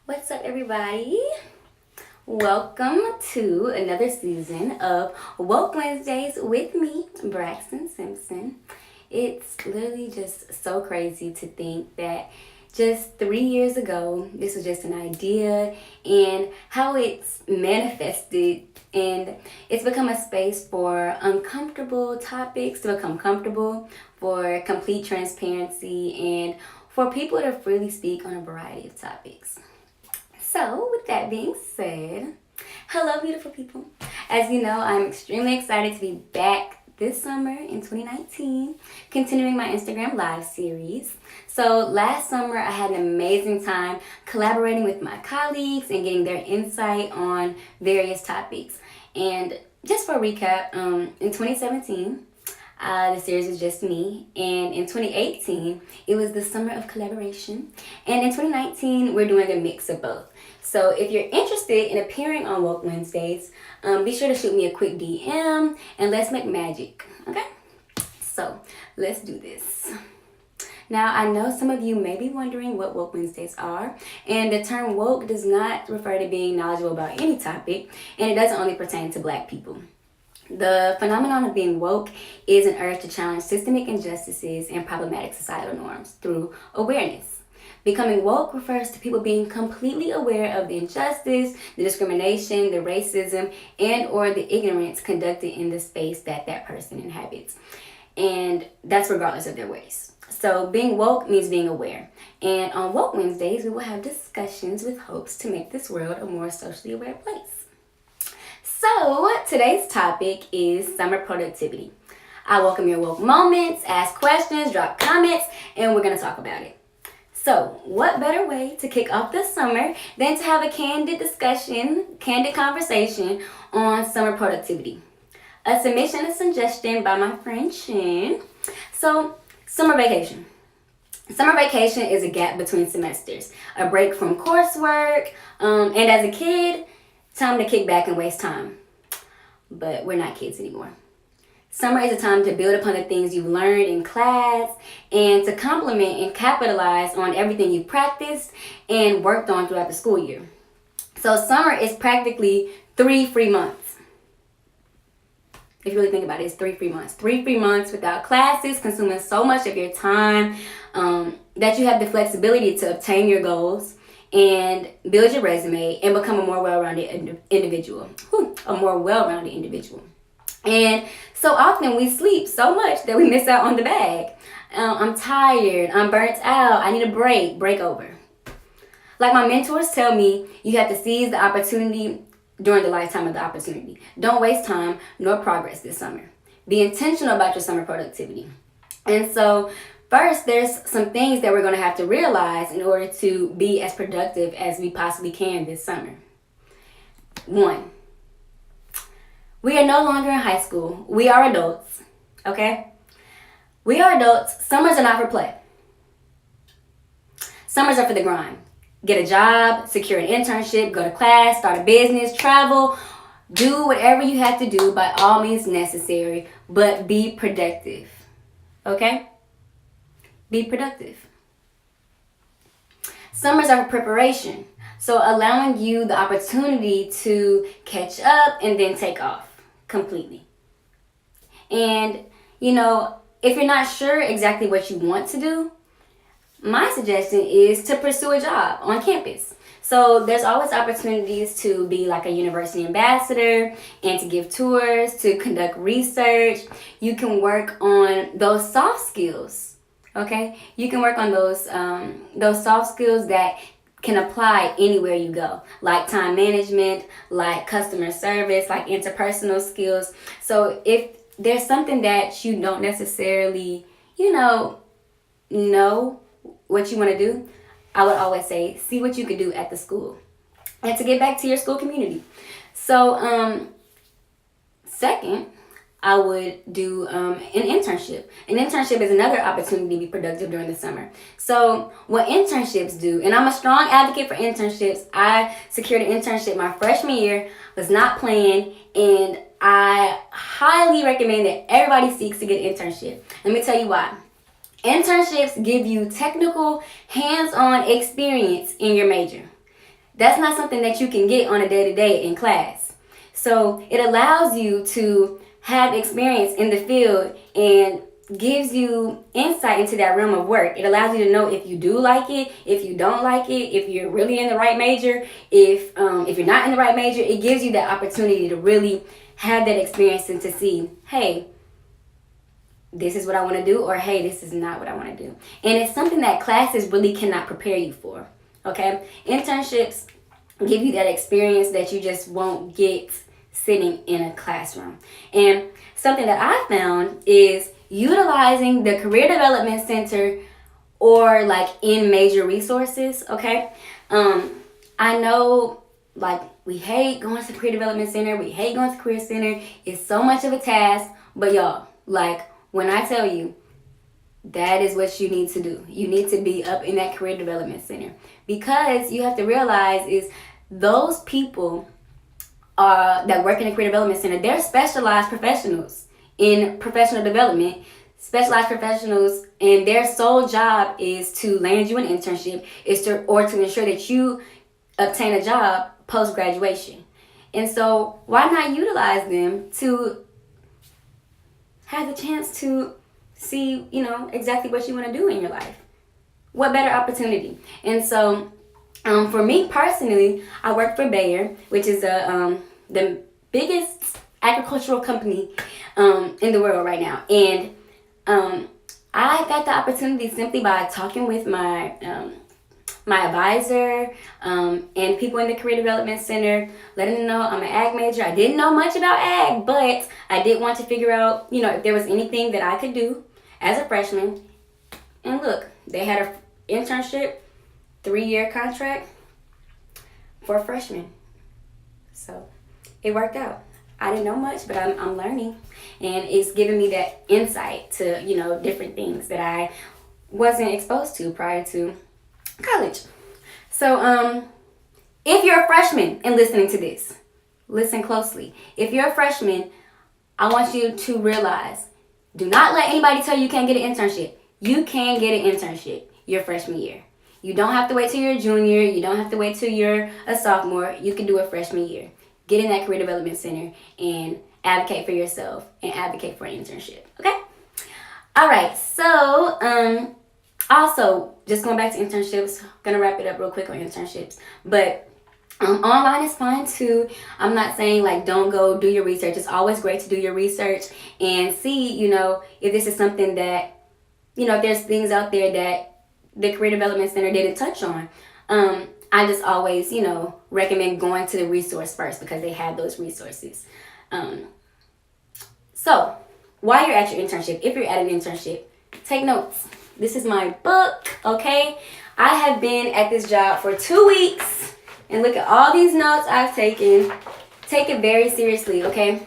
What's up, everybody? Welcome to another season of Woke Wednesdays with me, Braxton Simpson. It's literally just so crazy to think that just 3 years ago, this was just an idea, and how it's manifested, and it's become a space for uncomfortable topics to become comfortable, for complete transparency, and for people to freely speak on a variety of topics. So, with that being said, hello, beautiful people. As you know, I'm extremely excited to be back this summer in 2019, continuing my Instagram Live series. So, last summer, I had an amazing time collaborating with my colleagues and getting their insight on various topics. And just for a recap, in 2017, the series was just me, and in 2018 it was the summer of collaboration, and in 2019 we're doing a mix of both. So if you're interested in appearing on Woke Wednesdays, be sure to shoot me a quick DM and let's make magic, okay? So let's do this. Now, I know some of you may be wondering what Woke Wednesdays are, and the term woke does not refer to being knowledgeable about any topic, and it doesn't only pertain to Black people. The phenomenon of being woke is an urge to challenge systemic injustices and problematic societal norms through awareness. Becoming woke refers to people being completely aware of the injustice, the discrimination, the racism, and or the ignorance conducted in the space that that person inhabits. And that's regardless of their race. So being woke means being aware. And on Woke Wednesdays, we will have discussions with hopes to make this world a more socially aware place. So, today's topic is summer productivity. I welcome your woke moments, ask questions, drop comments, and we're going to talk about it. So, what better way to kick off the summer than to have a candid discussion, candid conversation on summer productivity? A submission and suggestion by my friend Shin. So, summer vacation. Summer vacation is a gap between semesters, a break from coursework, and as a kid, time to kick back and waste time. But we're not kids anymore. Summer is a time to build upon the things you've learned in class and to complement and capitalize on everything you've practiced and worked on throughout the school year. So summer is practically 3 free months. If you really think about it, it's 3 free months. 3 free months without classes, consuming so much of your time that you have the flexibility to obtain your goals and build your resume and become a more well-rounded individual. A more well-rounded individual. And so often we sleep so much that we miss out on the bag. I'm tired, I'm burnt out, I need a break over. Like my mentors tell me, you have to seize the opportunity during the lifetime of the opportunity. Don't waste time nor progress this summer. Be intentional about your summer productivity. And so first, there's some things that we're going to have to realize in order to be as productive as we possibly can this summer. 1, we are no longer in high school. We are adults, okay? We are adults. Summers are not for play. Summers are for the grind. Get a job, secure an internship, go to class, start a business, travel, do whatever you have to do by all means necessary, but be productive, okay? Be productive. Summers are for preparation, so allowing you the opportunity to catch up and then take off completely. And, if you're not sure exactly what you want to do, my suggestion is to pursue a job on campus. So there's always opportunities to be like a university ambassador and to give tours, to conduct research. You can work on those soft skills. Okay, you can work on those soft skills that can apply anywhere you go, like time management, like customer service, like interpersonal skills. So if there's something that you don't necessarily, know what you want to do, I would always say, see what you could do at the school and to get back to your school community. So, second, I would do an internship. An internship is another opportunity to be productive during the summer. So what internships do, and I'm a strong advocate for internships. I secured an internship my freshman year, was not planned, and I highly recommend that everybody seeks to get an internship. Let me tell you why. Internships give you technical, hands-on experience in your major. That's not something that you can get on a day-to-day in class. So it allows you to have experience in the field and gives you insight into that realm of work. It allows you to know if you do like it, if you don't like it, if you're really in the right major, if you're not in the right major. It gives you that opportunity to really have that experience and to see, hey, this is what I want to do, or hey, this is not what I want to do. And it's something that classes really cannot prepare you for. Okay? Internships give you that experience that you just won't get sitting in a classroom. And something that I found is utilizing the Career Development Center or like in major resources. Okay? I know, like, we hate going to the Career Development Center, we hate going to the Career Center. It's so much of a task, but y'all, like, when I tell you, that is what you need to do. You need to be up in that Career Development Center, because you have to realize is those people that work in the Career Development Center, they're specialized professionals in professional development, specialized professionals, and their sole job is to land you an internship, or to ensure that you obtain a job post-graduation. And so why not utilize them to have the chance to see, exactly what you want to do in your life? What better opportunity? And so for me personally, I work for Bayer, which is the biggest agricultural company in the world right now. And I got the opportunity simply by talking with my advisor and people in the Career Development Center, letting them know I'm an ag major. I didn't know much about ag, but I did want to figure out, if there was anything that I could do as a freshman. And look, they had an internship, 3-year contract for a freshman. So it worked out. I didn't know much, but I'm learning. And it's giving me that insight to, different things that I wasn't exposed to prior to college. So if you're a freshman and listening to this, listen closely. If you're a freshman, I want you to realize, do not let anybody tell you can't get an internship. You can get an internship your freshman year. You don't have to wait till you're a junior. You don't have to wait till you're a sophomore. You can do it freshman year. Get in that Career Development Center and advocate for yourself and advocate for an internship. Okay? All right. So, also, just going back to internships, gonna wrap it up real quick on internships. But online is fine too. I'm not saying like don't go do your research. It's always great to do your research and see, if this is something that, if there's things out there that the Career Development Center didn't touch on. I just always, recommend going to the resource first because they have those resources. So while you're at your internship, if you're at an internship, take notes. This is my book, okay? I have been at this job for 2 weeks, and look at all these notes I've taken. Take it very seriously, okay?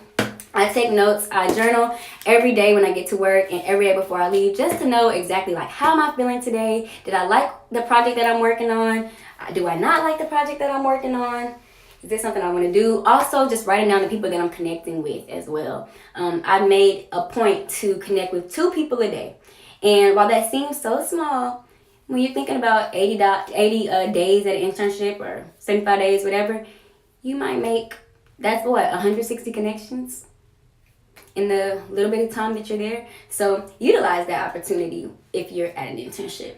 I take notes. I journal every day when I get to work and every day before I leave, just to know exactly like how am I feeling today? Did I like the project that I'm working on? Do I not like the project that I'm working on? Is this something I want to do? Also, just writing down the people that I'm connecting with as well. I made a point to connect with 2 people a day. And while that seems so small, when you're thinking about 80 days at an internship or 75 days, whatever, you might make, that's what, 160 connections in the little bit of time that you're there. So utilize that opportunity if you're at an internship.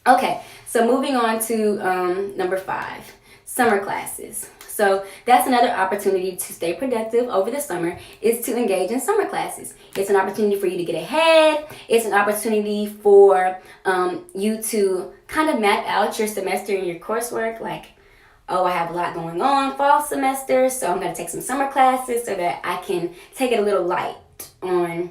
Okay, so moving on to number 5, summer classes. So that's another opportunity to stay productive over the summer, is to engage in summer classes. It's an opportunity for you to get ahead. It's an opportunity for you to kind of map out your semester and your coursework. Like, oh, I have a lot going on fall semester, so I'm going to take some summer classes so that I can take it a little light on,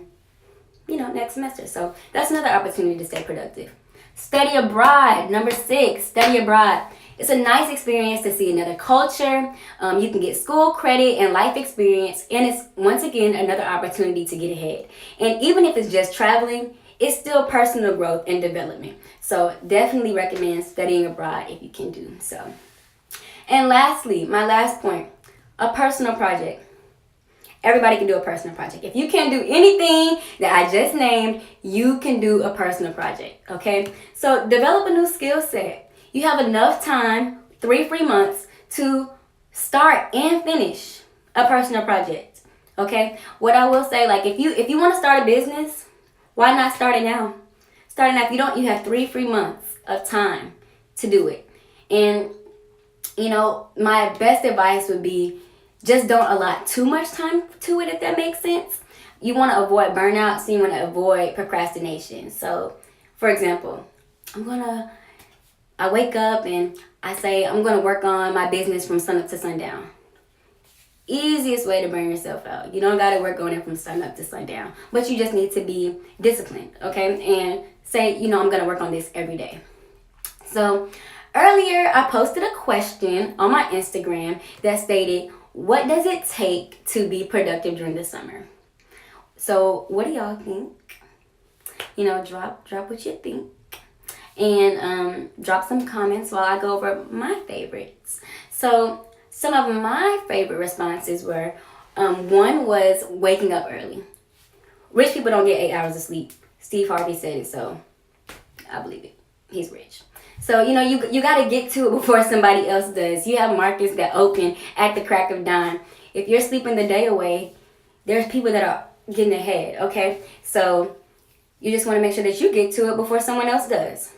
next semester. So that's another opportunity to stay productive. Study abroad. Number 6, study abroad. It's a nice experience to see another culture. You can get school credit and life experience. And it's, once again, another opportunity to get ahead. And even if it's just traveling, it's still personal growth and development. So definitely recommend studying abroad if you can do so. And lastly, my last point, a personal project. Everybody can do a personal project. If you can't do anything that I just named, you can do a personal project, okay? So develop a new skill set. You have enough time 3 free months to start and finish a personal project. Okay? What I will say, like, if you want to start a business, why not start it now? Start it now. You have 3 free months of time to do it. And my best advice would be just don't allot too much time to it, if that makes sense. You want to avoid burnout, so you want to avoid procrastination. So, for example, I wake up and I say I'm going to work on my business from sunup to sundown. Easiest way to burn yourself out. You don't got to work on it from sunup to sundown, but you just need to be disciplined, okay? And say, I'm going to work on this every day. So, earlier I posted a question on my Instagram that stated, what does it take to be productive during the summer? So, what do y'all think? Drop what you think. And drop some comments while I go over my favorites. So, some of my favorite responses were, one was waking up early. Rich people don't get 8 hours of sleep. Steve Harvey said it, so I believe it. He's rich. So, you got to get to it before somebody else does. You have markets that open at the crack of dawn. If you're sleeping the day away, there's people that are getting ahead, okay? So, you just want to make sure that you get to it before someone else does.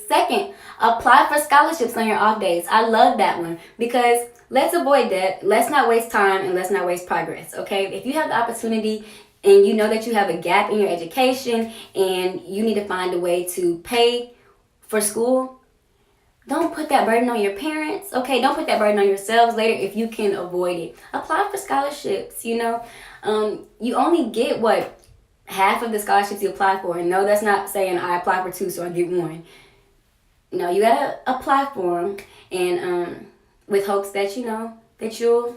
Second, apply for scholarships on your off days. I love that one because let's avoid that. Let's not waste time and let's not waste progress, okay? If you have the opportunity and you know that you have a gap in your education and you need to find a way to pay for school, don't put that burden on your parents, okay? Don't put that burden on yourselves later if you can avoid it. Apply for scholarships, you only get half of the scholarships you apply for. And no, that's not saying I apply for 2 so I get 1. No, you gotta apply for them and with hopes that that you'll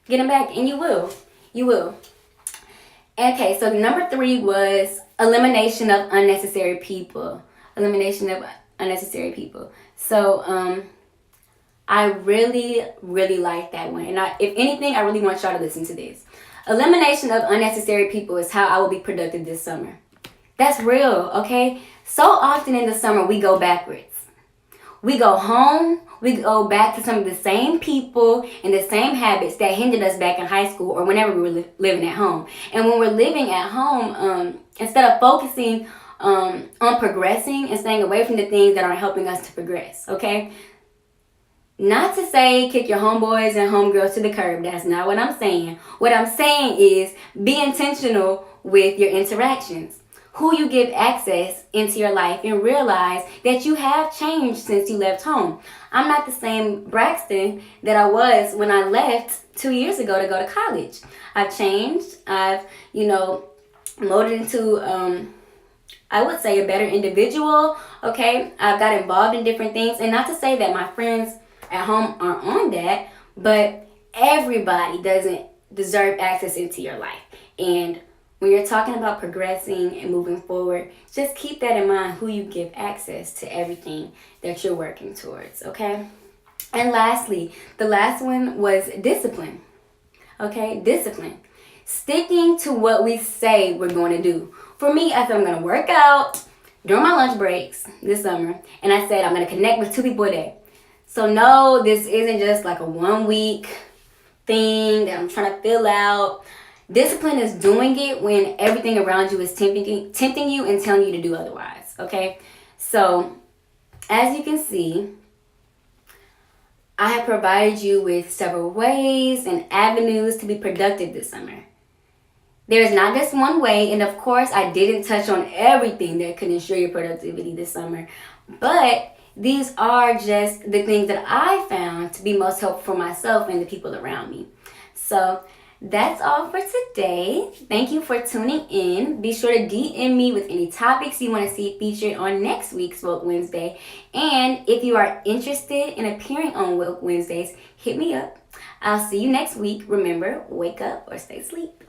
get them back, and you will. Okay, so number 3 was elimination of unnecessary people. So I really, really like that one. And if anything, I really want y'all to listen to this. Elimination of unnecessary people is how I will be productive this summer. That's real, okay? So often in the summer, we go backwards. We go home, we go back to some of the same people and the same habits that hindered us back in high school or whenever we were living at home. And when we're living at home, instead of focusing on progressing and staying away from the things that aren't helping us to progress, okay? Not to say kick your homeboys and homegirls to the curb. That's not what I'm saying. What I'm saying is be intentional with your interactions. Who you give access into your life, and realize that you have changed since you left home. I'm not the same Braxton that I was when I left 2 years ago to go to college. I've changed. I've, molded into, I would say, a better individual. Okay. I've got involved in different things. And not to say that my friends at home are on that, but everybody doesn't deserve access into your life. And when you're talking about progressing and moving forward, just keep that in mind, who you give access to everything that you're working towards, okay? And lastly, the last one was discipline, okay? Discipline. Sticking to what we say we're going to do. For me, I said I'm going to work out during my lunch breaks this summer, and I said I'm going to connect with 2 people a day. So no, this isn't just like a 1 week thing that I'm trying to fill out. Discipline is doing it when everything around you is tempting you and telling you to do otherwise, okay? So, as you can see, I have provided you with several ways and avenues to be productive this summer. There is not just one way, and of course, I didn't touch on everything that could ensure your productivity this summer, but these are just the things that I found to be most helpful for myself and the people around me. So, that's all for today. Thank you for tuning in. Be sure to DM me with any topics you want to see featured on next week's Woke Wednesday. And if you are interested in appearing on Woke Wednesdays, hit me up. I'll see you next week. Remember, wake up or stay asleep.